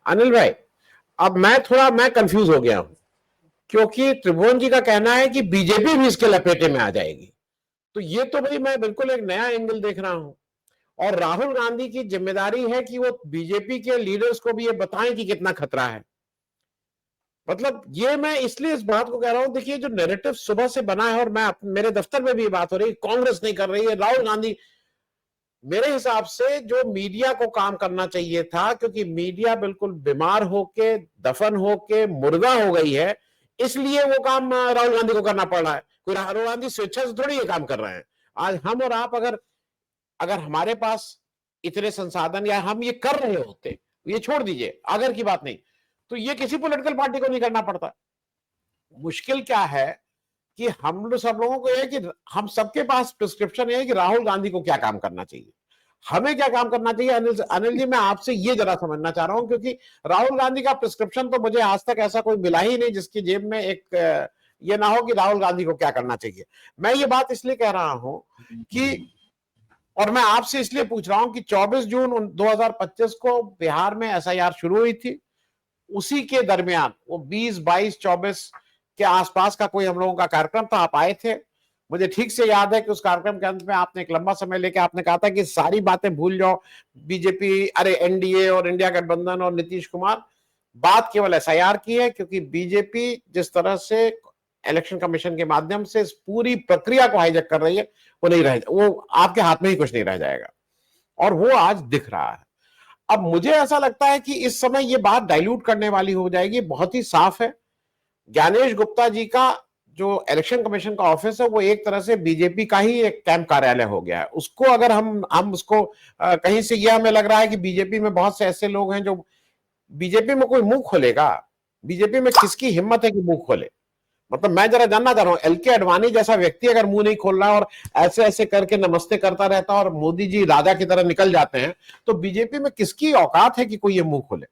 अनिल भाई, अब मैं कंफ्यूज हो गया हूं, क्योंकि त्रिभुवन जी का कहना है कि बीजेपी भी इसके लपेटे में आ जाएगी। तो ये तो भाई मैं बिल्कुल एक नया एंगल देख रहा हूं। और राहुल गांधी की जिम्मेदारी है कि वो बीजेपी के लीडर्स को भी ये बताएं कि कितना खतरा है। मतलब ये मैं इसलिए इस बात को कह रहा हूं, देखिए जो नैरेटिव सुबह से बना है, और मेरे दफ्तर में भी ये बात हो रही है, कांग्रेस नहीं कर रही है, राहुल गांधी। मेरे हिसाब से जो मीडिया को काम करना चाहिए था, क्योंकि मीडिया बिल्कुल बीमार होके, दफन होके मुर्दा हो गई है, इसलिए वो काम राहुल गांधी को करना पड़ रहा है। कोई राहुल गांधी स्वेच्छा से थोड़ी ये काम कर रहे हैं। आज हम और आप अगर अगर हमारे पास इतने संसाधन या हम ये कर रहे होते, ये छोड़ दीजिए अगर की बात नहीं, तो ये किसी पॉलिटिकल पार्टी को नहीं करना पड़ता। मुश्किल क्या है कि हम लोग सब लोगों को यह है कि हम सबके पास प्रिस्क्रिप्शन है कि राहुल गांधी को क्या काम करना चाहिए, हमें क्या काम करना चाहिए। अनिल जी, मैं आपसे ये जरा समझना चाह रहा हूं, क्योंकि राहुल गांधी का प्रिस्क्रिप्शन तो मुझे आज तक ऐसा कोई मिला ही नहीं जिसकी जेब में एक ये ना हो कि राहुल गांधी को क्या करना चाहिए। मैं ये बात इसलिए कह रहा हूं कि, और मैं आपसे इसलिए पूछ रहा हूं कि 24 जून 2025 को बिहार में एसआईआर शुरू हुई थी। उसी के दरमियान वो 20, 22, 24 के आसपास का कोई हम लोगों का कार्यक्रम था, आप आए थे। मुझे ठीक से याद है कि उस कार्यक्रम के अंत में आपने एक लंबा समय लेके आपने कहा था कि सारी बातें भूल जाओ, बीजेपी, अरे एनडीए और इंडिया गठबंधन और नीतीश कुमार, बात केवल एसआईआर की है। क्योंकि बीजेपी जिस तरह से इलेक्शन कमीशन के माध्यम से इस पूरी प्रक्रिया को हाईजैक कर रही है, वो नहीं रह, वो आपके हाथ में ही कुछ नहीं रह जाएगा, और वो आज दिख रहा है। अब मुझे ऐसा लगता है कि इस समय ये बात डाइल्यूट करने वाली हो जाएगी। बहुत ही साफ है, ज्ञानेश गुप्ता जी का जो इलेक्शन कमीशन का ऑफिस है, वो एक तरह से बीजेपी का ही एक कैंप कार्यालय हो गया है। उसको अगर हम उसको कहीं से, ये हमें लग रहा है कि बीजेपी में बहुत से ऐसे लोग हैं जो, बीजेपी में कोई मुंह खोलेगा, बीजेपी में किसकी हिम्मत है कि मुंह खोले। मतलब मैं जरा जानना चाह रहा हूं, एलके अडवाणी जैसा व्यक्ति अगर मुंह नहीं खोल रहा है और ऐसे ऐसे करके नमस्ते करता रहता है और मोदी जी राजा की तरह निकल जाते हैं, तो बीजेपी में किसकी औकात है कि कोई ये मुंह खोले।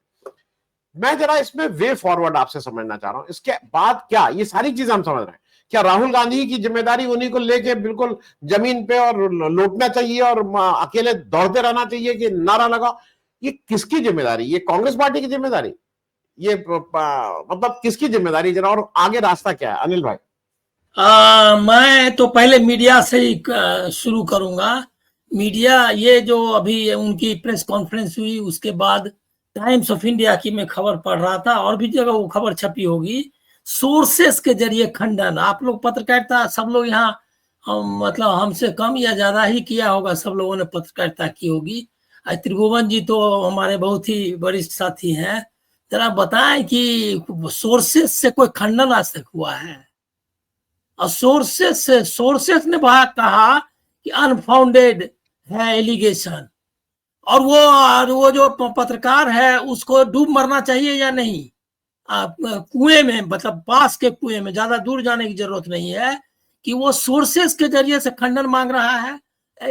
मैं जरा इसमें वे फॉरवर्ड आपसे समझना चाह रहा हूं। इसके बाद क्या, ये सारी चीजें हम समझ रहे हैं, क्या राहुल गांधी की जिम्मेदारी उन्हीं को लेके बिल्कुल जमीन पे और लौटना चाहिए और अकेले दौड़ते रहना चाहिए कि नारा लगा, ये किसकी जिम्मेदारी, ये कांग्रेस पार्टी की जिम्मेदारी, ये मतलब किसकी जिम्मेदारी जरा, और आगे रास्ता क्या है अनिल भाई। मैं तो पहले मीडिया से ही शुरू करूंगा। मीडिया, ये जो अभी उनकी प्रेस कॉन्फ्रेंस हुई उसके बाद टाइम्स ऑफ इंडिया की मैं खबर पढ़ रहा था, और भी जगह वो खबर छपी होगी, सोर्सेस के जरिए खंडन। आप लोग पत्रकारिता सब लोग यहाँ मतलब हमसे कम या ज्यादा ही किया होगा, सब लोगों ने पत्रकारिता की होगी। त्रिभुवन जी तो हमारे बहुत ही वरिष्ठ साथी हैं, जरा बताएं कि सोर्सेस से कोई खंडन आज तक हुआ है? और सोर्सेस ने कहा कि अनफाउंडेड है एलिगेशन, और वो जो पत्रकार है उसको डूब मरना चाहिए या नहीं, कुएं में, मतलब पास के कुएं में, ज्यादा दूर जाने की जरूरत नहीं है, कि वो सोर्सेस के जरिए से खंडन मांग रहा है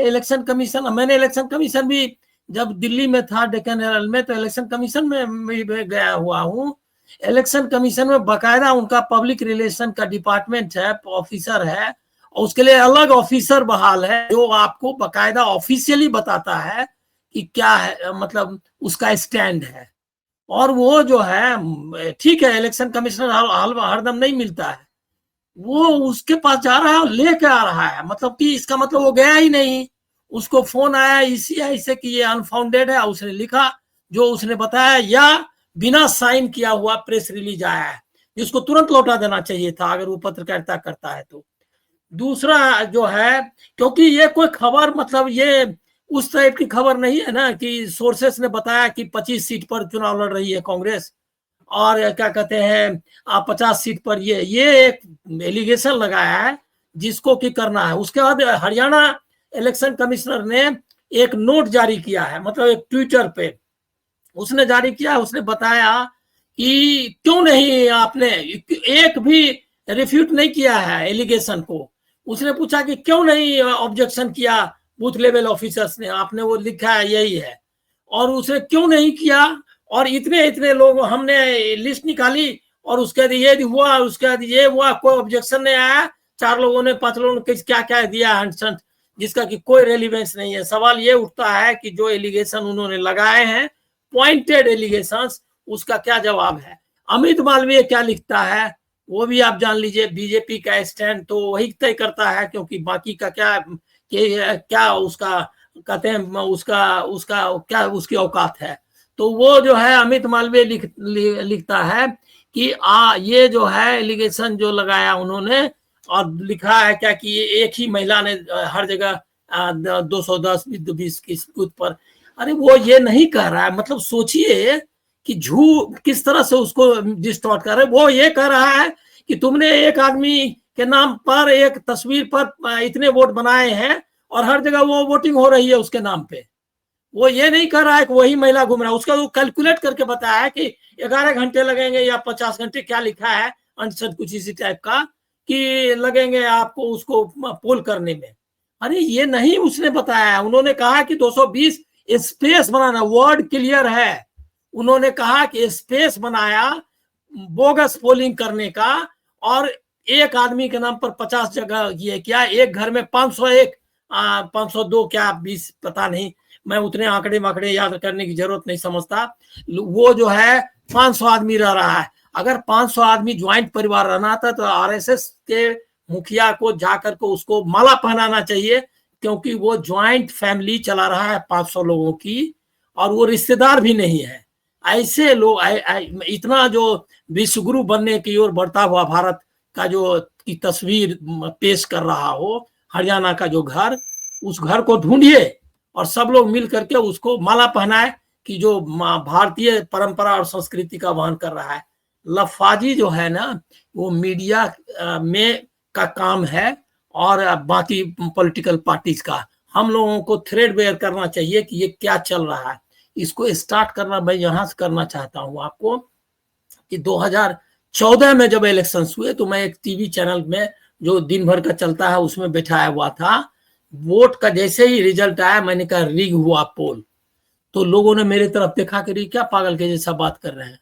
इलेक्शन कमीशन। मैंने इलेक्शन कमीशन भी जब दिल्ली में था डेक्कन हेरल्ड में, तो इलेक्शन कमीशन में भी गया हुआ हूँ। इलेक्शन कमीशन में बकायदा उनका पब्लिक रिलेशन का डिपार्टमेंट है, ऑफिसर है, और उसके लिए अलग ऑफिसर बहाल है जो आपको बकायदा ऑफिशियली बताता है कि क्या है, मतलब उसका स्टैंड है। और वो जो है, ठीक है, इलेक्शन कमिश्नर हरदम नहीं मिलता है, वो उसके पास जा रहा है, लेके आ रहा है, मतलब कि इसका मतलब वो गया ही नहीं। उसको फोन आया ईसीआई से कि ये अनफाउंडेड है, उसने लिखा जो उसने बताया, या बिना साइन किया हुआ प्रेस रिलीज आया है, जिसको तुरंत लौटा देना चाहिए था अगर वो पत्रकारिता करता है तो। दूसरा जो है, क्योंकि ये कोई खबर, मतलब ये उस टाइप की खबर नहीं है ना कि सोर्सेस ने बताया कि 25 सीट पर चुनाव लड़ रही है कांग्रेस, और क्या कहते हैं 50 सीट पर, ये एक एलिगेशन लगाया है जिसको कि करना है। उसके बाद हरियाणा इलेक्शन कमिश्नर ने एक नोट जारी किया है, मतलब एक ट्विटर पे उसने जारी किया, उसने बताया कि क्यों नहीं आपने एक भी रिफ्यूट नहीं किया है एलिगेशन को। उसने पूछा कि क्यों नहीं ऑब्जेक्शन किया बूथ लेवल ऑफिसर्स ने, आपने वो लिखा है यही है, और उसने क्यों नहीं किया, और इतने इतने लोग हमने लिस्ट निकाली, और उसके बाद ये हुआ, उसके बाद ये हुआ, कोई ऑब्जेक्शन नहीं आया, 4 लोगों ने 5 लोगों ने क्या क्या दिया हंट, जिसका कि कोई रेलिवेंस नहीं है। सवाल ये उठता है कि जो एलिगेशन उन्होंने लगाए हैं, पॉइंटेड एलिगेशंस, उसका क्या जवाब है। अमित मालवीय क्या लिखता है वो भी आप जान लीजिए। बीजेपी का स्टैंड तो वही तय करता है, क्योंकि बाकी का क्या उसका कहते हैं, उसका उसका क्या उसकी औकात है। तो वो जो है अमित मालवीय लिखता है कि ये जो है एलिगेशन जो लगाया उन्होंने, और लिखा है क्या कि ये एक ही महिला ने हर जगह 210 20 की बूथ पर। अरे वो ये नहीं कह रहा है, मतलब सोचिए कि झूठ किस तरह से उसको डिस्टॉर्ट कर रहे। वो ये कह रहा है कि तुमने एक आदमी के नाम पर एक तस्वीर पर इतने वोट बनाए हैं और हर जगह वो वोटिंग हो रही है उसके नाम पे। वो ये नहीं कर रहा है कि वही महिला घूम रहा है। उसका वो कैलकुलेट करके बताया है कि 11 घंटे लगेंगे या 50 घंटे, क्या लिखा है आंसर कुछ इसी टाइप का, कि लगेंगे आपको उसको पोल करने में। अरे ये नहीं उसने बताया। उन्होंने कहा कि 220 स्पेस बनाना, वर्ड क्लियर है। उन्होंने कहा कि स्पेस बनाया बोगस पोलिंग करने का, और एक आदमी के नाम पर 50 जगह ये क्या, एक घर में 501 502 क्या 20 पता नहीं, मैं उतने आंकड़े माकड़े याद करने की जरूरत नहीं समझता। वो जो है 500 आदमी रह रहा है। अगर 500 आदमी ज्वाइंट परिवार रहना था तो आरएसएस के मुखिया को जाकर के उसको माला पहनाना चाहिए, क्योंकि वो ज्वाइंट फैमिली चला रहा है 500 लोगों की, और वो रिश्तेदार भी नहीं है। ऐसे लोग इतना जो विश्वगुरु बनने की ओर बढ़ता हुआ भारत का जो की तस्वीर पेश कर रहा हो, हरियाणा का जो घर, उस घर को ढूंढिए और सब लोग मिल करके उसको माला पहनाए कि जो भारतीय परंपरा और संस्कृति का वहन कर रहा है। लफाजी जो है ना, वो मीडिया में का काम है और बाकी पॉलिटिकल पार्टीज का। हम लोगों को थ्रेड बेयर करना चाहिए कि ये क्या चल रहा है। इसको स्टार्ट करना मैं यहां से करना चाहता हूं आपको कि 2014 में जब इलेक्शन हुए तो मैं एक टीवी चैनल में जो दिन भर का चलता है उसमें बैठाया हुआ था। वोट का जैसे ही रिजल्ट आया मैंने कहा रिग हुआ पोल। तो लोगों ने मेरे तरफ देखा कि क्या पागल के जैसा बात कर रहे हैं।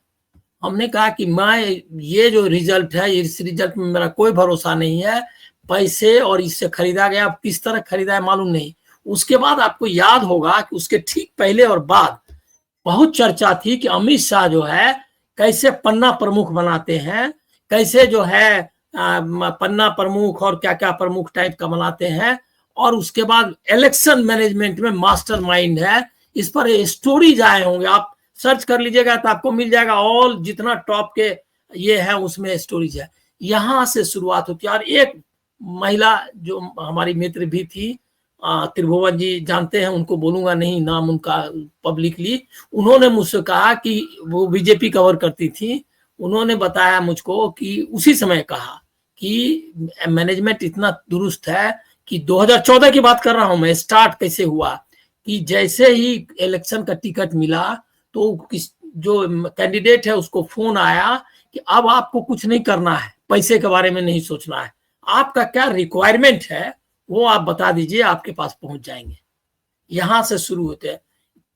हमने कहा कि मैं ये जो रिजल्ट है, इस रिजल्ट में मेरा कोई भरोसा नहीं है। पैसे और इससे खरीदा गया, किस तरह खरीदा है मालूम नहीं। उसके बाद आपको याद होगा कि उसके ठीक पहले और बाद बहुत चर्चा थी कि अमित शाह जो है कैसे पन्ना प्रमुख बनाते हैं, कैसे जो है पन्ना प्रमुख और क्या क्या प्रमुख टाइप का बनाते हैं, और उसके बाद इलेक्शन मैनेजमेंट में मास्टर माइंड है। इस पर स्टोरीज आए होंगे, आप सर्च कर लीजिएगा तो आपको मिल जाएगा। ऑल जितना टॉप के ये है उसमें स्टोरीज है। यहां से शुरुआत होती है। और एक महिला जो हमारी मित्र भी थी, त्रिभुवन जी जानते हैं उनको, बोलूंगा नहीं नाम उनका पब्लिकली। उन्होंने मुझसे कहा कि वो बीजेपी कवर करती थी। उन्होंने बताया मुझको कि उसी समय कहा कि मैनेजमेंट इतना दुरुस्त है कि 2014 की बात कर रहा हूं मैं, स्टार्ट कैसे हुआ कि जैसे ही इलेक्शन का टिकट मिला तो किस जो कैंडिडेट है उसको फोन आया कि अब आपको कुछ नहीं करना है, पैसे के बारे में नहीं सोचना है, आपका क्या रिक्वायरमेंट है वो आप बता दीजिए, आपके पास पहुंच जाएंगे। यहां से शुरू होते हैं।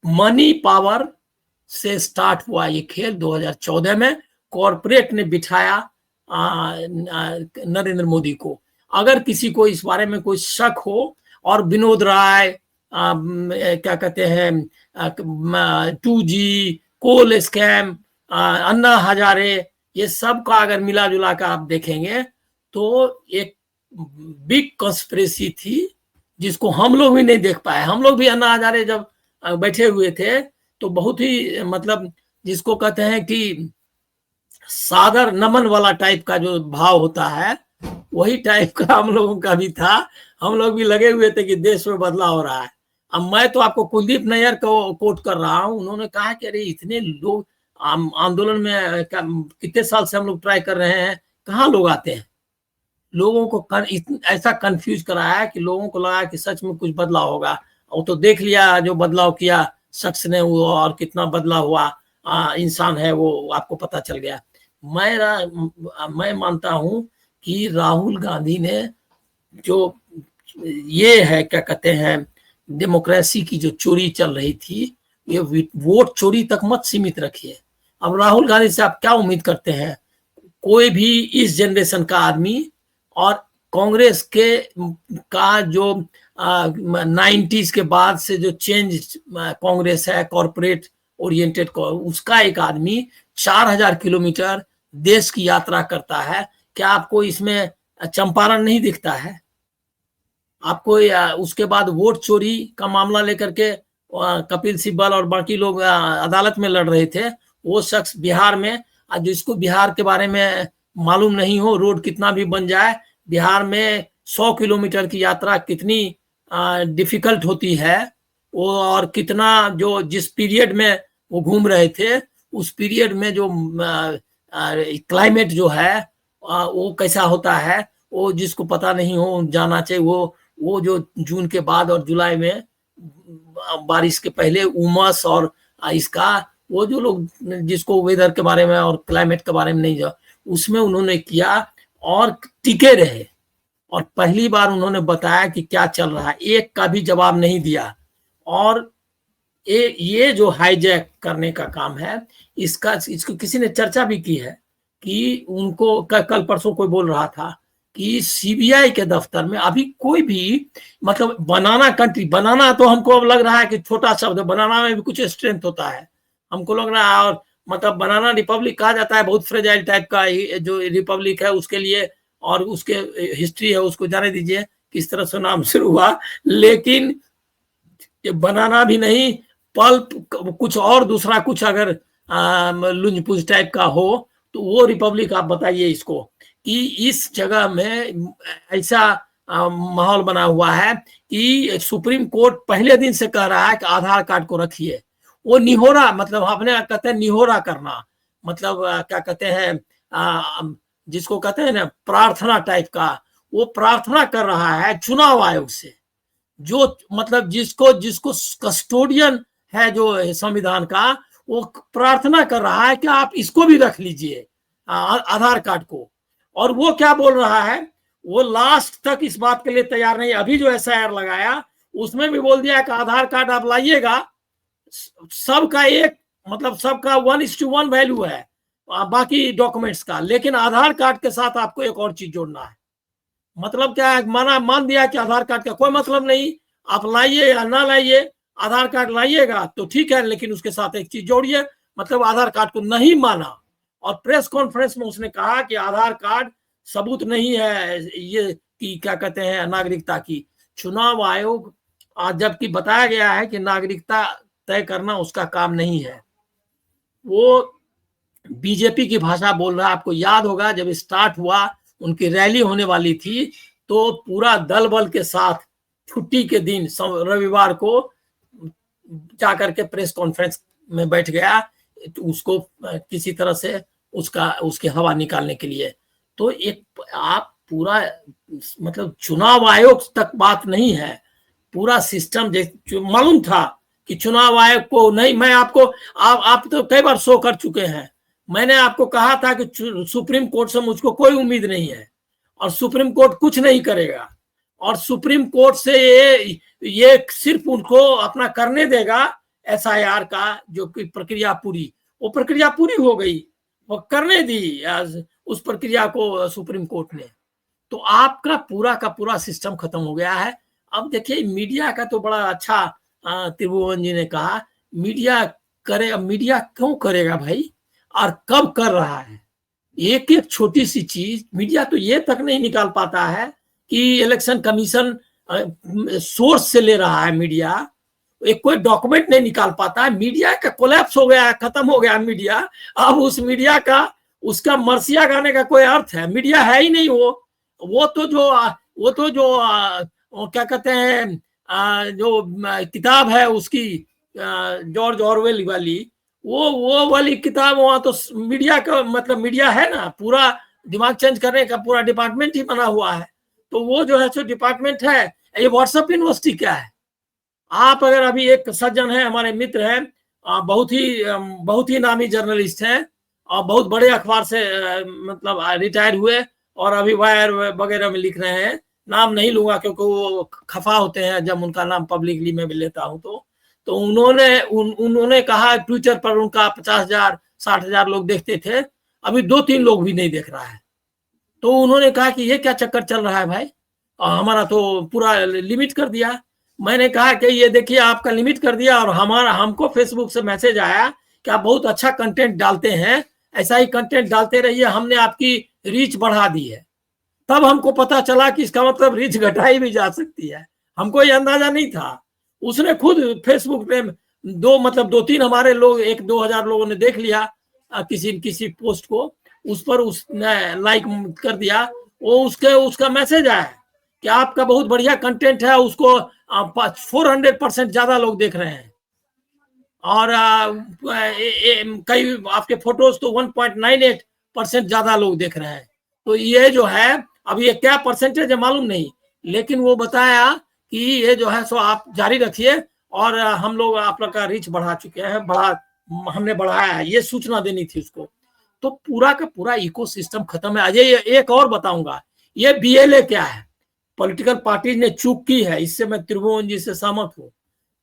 मनी पावर से स्टार्ट हुआ ये खेल 2014 में। कॉरपोरेट ने बिठाया नरेंद्र मोदी को। अगर किसी को इस बारे में कोई शक हो, और विनोद राय क्या कहते हैं 2G कोल स्कैम, अन्ना हजारे, ये सब का अगर मिला जुला कर आप देखेंगे तो एक बिग कॉन्स्पिरेसी थी जिसको हम लोग भी नहीं देख पाए। हम लोग भी अन्ना हजारे जब बैठे हुए थे तो बहुत ही मतलब जिसको कहते हैं कि सादर नमन वाला टाइप का जो भाव होता है वही टाइप का हम लोगों का भी था। हम लोग भी लगे हुए थे कि देश में बदलाव हो रहा है। अब मैं तो आपको कुलदीप नैयर को कोट कर रहा हूं। उन्होंने कहा कि अरे इतने लोग आंदोलन में कितने साल से हम लोग ट्राई कर रहे हैं, कहाँ लोग आते हैं। लोगों को ऐसा कंफ्यूज कराया है कि लोगों को लगा कि सच में कुछ बदलाव होगा। वो तो देख लिया जो बदलाव किया शख्स ने वो, और कितना बदलाव हुआ इंसान है वो आपको पता चल गया। मैं मानता हूं कि राहुल गांधी ने जो ये है क्या कहते हैं डेमोक्रेसी की जो चोरी चल रही थी, ये वोट चोरी तक मत सीमित रखिए। अब राहुल गांधी से आप क्या उम्मीद करते हैं? कोई भी इस जनरेशन का आदमी और कांग्रेस के का जो 90s के बाद से जो चेंज कांग्रेस है, कॉर्पोरेट ओरिएंटेड को, उसका एक आदमी 4000 किलोमीटर देश की यात्रा करता है। क्या आपको इसमें चंपारण नहीं दिखता है? आपको उसके बाद वोट चोरी का मामला लेकर के कपिल सिब्बल और बाकी लोग अदालत में लड़ रहे थे। वो शख्स बिहार में, जिसको बिहार के बारे में मालूम नहीं हो, रोड कितना भी बन जाए, बिहार में 100 किलोमीटर की यात्रा कितनी डिफिकल्ट होती है वो, और कितना जो जिस पीरियड में वो घूम रहे थे उस पीरियड में जो क्लाइमेट जो है वो कैसा होता है, वो जिसको पता नहीं हो जाना चाहिए। वो जो जून के बाद और जुलाई में बारिश के पहले उमस और इसका, वो जो लोग जिसको वेदर के बारे में और क्लाइमेट के बारे में नहीं जा, उसमें उन्होंने किया और टिके रहे। और पहली बार उन्होंने बताया कि क्या चल रहा है, एक का भी जवाब नहीं दिया। और ये जो हाईजैक करने का काम है, इसको किसी ने चर्चा भी की है कि उनको कल परसों कोई बोल रहा था कि सीबीआई के दफ्तर में अभी कोई भी, मतलब बनाना कंट्री, बनाना तो हमको अब लग रहा है कि छोटा शब्द है, बनाना में भी कुछ स्ट्रेंथ होता है हमको लग रहा है। और मतलब बनाना रिपब्लिक कहा जाता है, बहुत फ्रेजाइल टाइप का जो रिपब्लिक है उसके लिए, और उसके हिस्ट्री है उसको जाने दीजिए किस तरह से नाम शुरू हुआ। लेकिन ये बनाना भी नहीं, पल्प कुछ और दूसरा कुछ अगर लुंजपुज टाइप का हो तो वो रिपब्लिक आप बताइए इसको, कि इस जगह में ऐसा माहौल बना हुआ है कि सुप्रीम कोर्ट पहले दिन से कह रहा है कि आधार कार्ड को रखिए। वो निहोरा, मतलब अपने कहते हैं निहोरा करना, मतलब क्या कहते हैं, जिसको कहते हैं ना प्रार्थना टाइप का, वो प्रार्थना कर रहा है चुनाव आयोग से, जो मतलब जिसको कस्टोडियन है जो संविधान का, वो प्रार्थना कर रहा है कि आप इसको भी रख लीजिए आधार कार्ड को। और वो क्या बोल रहा है, वो लास्ट तक इस बात के लिए तैयार नहीं। अभी जो एसआईआर लगाया उसमें भी बोल दिया कि आधार कार्ड आप लाइएगा, सबका एक, मतलब सबका 1:1 वैल्यू है बाकी डॉक्यूमेंट्स का, लेकिन आधार कार्ड के साथ आपको एक और चीज जोड़ना है। मतलब क्या है, मान दिया कि आधार कार्ड का कोई मतलब नहीं, आप लाइए या ना लाइए, आधार कार्ड लाइएगा तो ठीक है, लेकिन उसके साथ एक चीज जोड़िए। मतलब आधार कार्ड को नहीं माना। और प्रेस कॉन्फ्रेंस में उसने कहा कि आधार कार्ड सबूत नहीं है ये कि क्या कहते हैं नागरिकता की। चुनाव आयोग, जबकि बताया गया है कि नागरिकता तय करना उसका काम नहीं है, वो बीजेपी की भाषा बोल रहा है। आपको याद होगा जब स्टार्ट हुआ, उनकी रैली होने वाली थी, तो पूरा दल बल के साथ छुट्टी के दिन रविवार को जाकर के प्रेस कॉन्फ्रेंस में बैठ गया, उसको किसी तरह से उसकी हवा निकालने के लिए। तो एक आप पूरा, मतलब चुनाव आयोग तक बात नहीं है, पूरा सिस्टम मालूम था कि चुनाव आयोग को नहीं। मैं आपको आप तो कई बार शो कर चुके हैं, मैंने आपको कहा था कि सुप्रीम कोर्ट से मुझको कोई उम्मीद नहीं है और सुप्रीम कोर्ट कुछ नहीं करेगा, और सुप्रीम कोर्ट से ये सिर्फ उनको अपना करने देगा एसआईआर का जो कि प्रक्रिया पूरी, वो प्रक्रिया पूरी हो गई, वो करने दी उस प्रक्रिया को सुप्रीम कोर्ट ने। तो आपका पूरा का पूरा सिस्टम खत्म हो गया है। अब देखिए मीडिया का तो बड़ा अच्छा त्रिभुवन जी ने कहा, मीडिया करे। अब मीडिया क्यों करेगा भाई, और कब कर रहा है? एक एक छोटी सी चीज मीडिया तो ये तक नहीं निकाल पाता है कि इलेक्शन कमीशन सोर्स से ले रहा है। मीडिया एक कोई डॉक्यूमेंट नहीं निकाल पाता है। मीडिया का कोलैप्स हो गया, खत्म हो गया मीडिया। अब उस मीडिया का उसका मरसिया गाने का कोई अर्थ है? मीडिया है ही नहीं। वो तो जो क्या कहते हैं जो किताब है उसकी जॉर्ज ऑरवेल वाली, वो वाली किताब, वहां तो मीडिया का मतलब मीडिया है ना, पूरा दिमाग चेंज करने का पूरा डिपार्टमेंट ही बना हुआ है। तो वो जो है सो डिपार्टमेंट है। ये व्हाट्सएप यूनिवर्सिटी क्या है? आप अगर अभी एक सज्जन है, हमारे मित्र हैं, बहुत ही नामी जर्नलिस्ट हैं और बहुत बड़े अखबार से मतलब रिटायर हुए और अभी वायर वगैरह में लिख रहे हैं। नाम नहीं लूंगा क्योंकि वो खफा होते हैं जब उनका नाम पब्लिकली मैं भी लेता हूं। तो उन्होंने कहा ट्विटर पर उनका 50,000 60,000 लोग देखते थे, अभी 2-3 लोग भी नहीं देख रहा है। तो उन्होंने कहा कि ये क्या चक्कर चल रहा है भाई, हमारा तो पूरा लिमिट कर दिया। मैंने कहा कि ये देखिए आपका लिमिट कर दिया, और हमको फेसबुक से मैसेज आया कि आप बहुत अच्छा कंटेंट डालते हैं, ऐसा ही कंटेंट डालते रहिए, हमने आपकी रीच बढ़ा दी है। तब हमको पता चला कि इसका मतलब रीच घटाई भी जा सकती है, हमको ये अंदाजा नहीं था। उसने खुद फेसबुक पे दो तीन हमारे लोग, 1-2 हजार लोगों ने देख लिया किसी पोस्ट को, उस पर उसने लाइक कर दिया, वो उसका मैसेज आया कि आपका बहुत बढ़िया कंटेंट है, उसको 400% ज्यादा लोग देख रहे हैं, और कई आपके फोटोज तो 1.98% ज्यादा लोग देख रहे हैं। तो ये जो है, अब ये क्या परसेंटेज है मालूम नहीं, लेकिन वो बताया कि ये जो है सो आप जारी रखिए, और हम लोग आप लोग का रीच बढ़ा चुके हैं, हमने बढ़ाया है, ये सूचना देनी थी उसको। तो पूरा का पूरा इकोसिस्टम खत्म है। अजय एक और बताऊंगा, ये बीएलए क्या है। पॉलिटिकल पार्टीज ने चूक की है, इससे मैं त्रिभुवन जी से सहमत हूँ।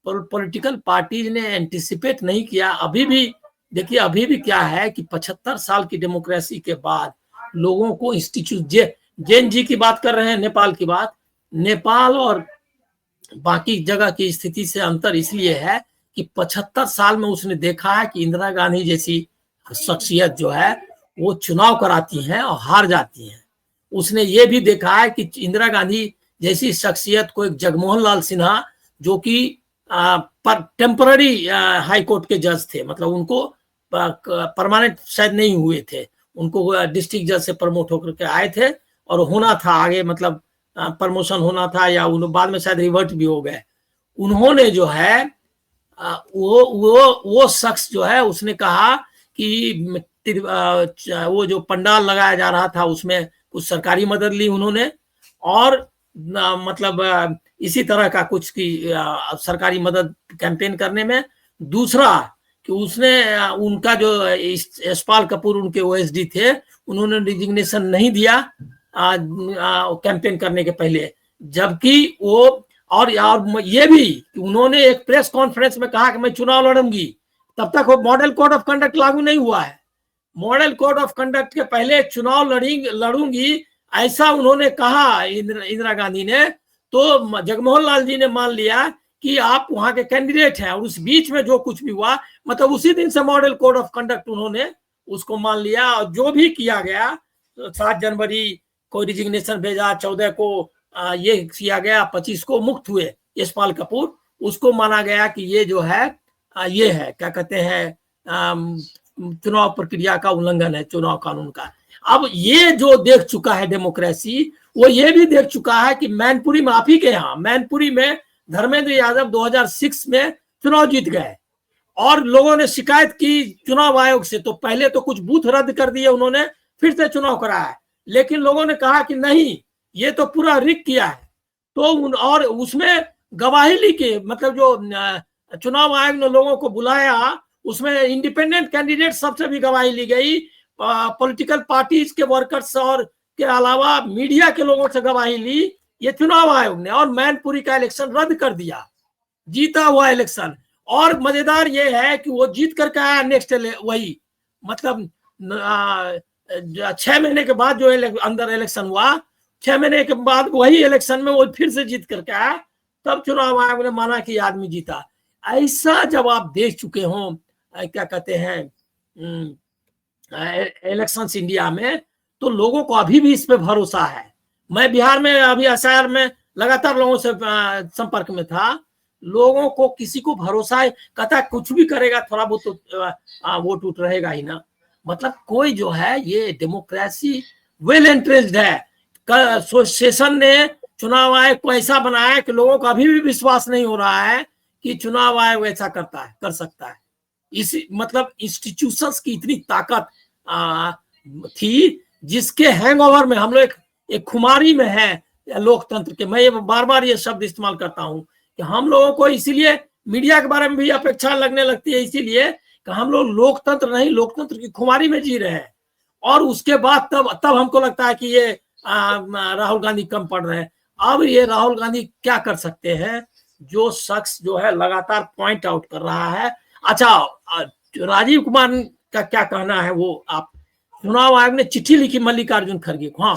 पॉलिटिकल पार्टीज ने एंटिसिपेट नहीं किया। अभी भी देखिए, अभी भी क्या है कि 75 साल की डेमोक्रेसी के बाद लोगों को इंस्टीट्यूट, जैन जी की बात कर रहे हैं, नेपाल की बात, नेपाल और बाकी जगह की स्थिति से अंतर इसलिए है कि 75 साल में उसने देखा है कि इंदिरा गांधी जैसी शख्सियत जो है वो चुनाव कराती हैं और हार जाती हैं। उसने ये भी देखा है कि इंदिरा गांधी जैसी शख्सियत को एक जगमोहन लाल सिन्हा, जो कि टेम्पररी हाई कोर्ट के जज थे, मतलब उनको परमानेंट शायद नहीं हुए थे, उनको डिस्ट्रिक्ट जज से प्रमोट होकर के आए थे, और होना था आगे, मतलब प्रमोशन होना था, या बाद में शायद रिवर्ट भी हो गए। उन्होंने जो है वो शख्स जो है, उसने कहा कि वो जो पंडाल लगाया जा रहा था उसमें कुछ सरकारी मदद ली उन्होंने, और मतलब इसी तरह का कुछ की सरकारी मदद कैंपेन करने में। दूसरा कि उसने उनका जो यशपाल कपूर उनके ओएसडी थे, उन्होंने रिजिग्नेशन नहीं दिया कैंपेन करने के पहले, जबकि वो और ये भी कि उन्होंने एक प्रेस कॉन्फ्रेंस में कहा कि मैं चुनाव लड़ूंगी, तब तक वो मॉडल कोड ऑफ कंडक्ट लागू नहीं हुआ है। मॉडल कोड ऑफ कंडक्ट के पहले चुनाव लड़ूंगी ऐसा उन्होंने कहा इंदिरा गांधी ने, तो जगमोहन लाल जी ने मान लिया कि आप वहां के कैंडिडेट हैं, और उस बीच में जो कुछ भी हुआ, मतलब उसी दिन से मॉडल कोड ऑफ कंडक्ट उन्होंने उसको मान लिया, और जो भी किया गया, 7 जनवरी को रिजिग्नेशन भेजा, 14 को ये किया गया, 25 को मुक्त हुए यशपाल कपूर, उसको माना गया कि ये जो है ये है क्या कहते हैं चुनाव प्रक्रिया का उल्लंघन है, चुनाव कानून का। अब ये जो देख चुका है डेमोक्रेसी, वो ये भी देख चुका है कि मैनपुरी में, आप ही के यहाँ मैनपुरी में धर्मेंद्र यादव 2006 में चुनाव जीत गए, और लोगों ने शिकायत की चुनाव आयोग से, तो पहले तो कुछ बूथ रद्द कर दिए उन्होंने, फिर से चुनाव कराया, लेकिन लोगों ने कहा कि नहीं, ये तो पूरा रिग किया है। तो और उसमें गवाही ली के, मतलब जो चुनाव आयोग ने लोगों को बुलाया, उसमें इंडिपेंडेंट कैंडिडेट सबसे भी गवाही ली गई, पॉलिटिकल पार्टीज के वर्कर्स और के अलावा मीडिया के लोगों से गवाही ली ये चुनाव आयोग ने, और मैनपुरी का इलेक्शन रद्द कर दिया, जीता हुआ इलेक्शन। और मजेदार ये है कि वो जीत करके आया नेक्स्ट वही, मतलब 6 महीने के बाद जो अंदर इलेक्शन हुआ, 6 महीने के बाद वही इलेक्शन में वो फिर से जीत करके आया, तब चुनाव आयोग ने माना कि आदमी जीता। ऐसा जब आप देख चुके हो क्या कहते हैं इलेक्शंस इंडिया में, तो लोगों को अभी भी इस पे भरोसा है। मैं बिहार में अभी एसआईआर में लगातार लोगों से संपर्क में था, लोगों को किसी को भरोसा है, कहता है कुछ भी करेगा थोड़ा बहुत तो वोट उठ रहेगा ही ना। मतलब कोई जो है, ये डेमोक्रेसी वेल एंट्रेस्ड है। सेशन ने चुनाव आयोग को ऐसा बनाया कि लोगों को अभी भी विश्वास नहीं हो रहा है कि चुनाव आयोग ऐसा कर सकता है। इसी मतलब इंस्टीट्यूशंस की इतनी ताकत थी, जिसके हैंगओवर में हम लोग एक खुमारी में है लोकतंत्र के। मैं ये बार बार ये शब्द इस्तेमाल करता हूं कि हम लोगों को इसीलिए मीडिया के बारे में भी अपेक्षा लगने लगती है, इसीलिए कि हम लोग लोकतंत्र नहीं, लोकतंत्र की खुमारी में जी रहे हैं। और उसके बाद तब हमको लगता है कि ये राहुल गांधी कम पड़ रहे हैं। अब ये राहुल गांधी क्या कर सकते हैं, जो शख्स जो है लगातार पॉइंट आउट कर रहा है। अच्छा, राजीव कुमार का क्या कहना है वो आप, चुनाव आयोग ने चिट्ठी लिखी मल्लिकार्जुन खड़गे को, हाँ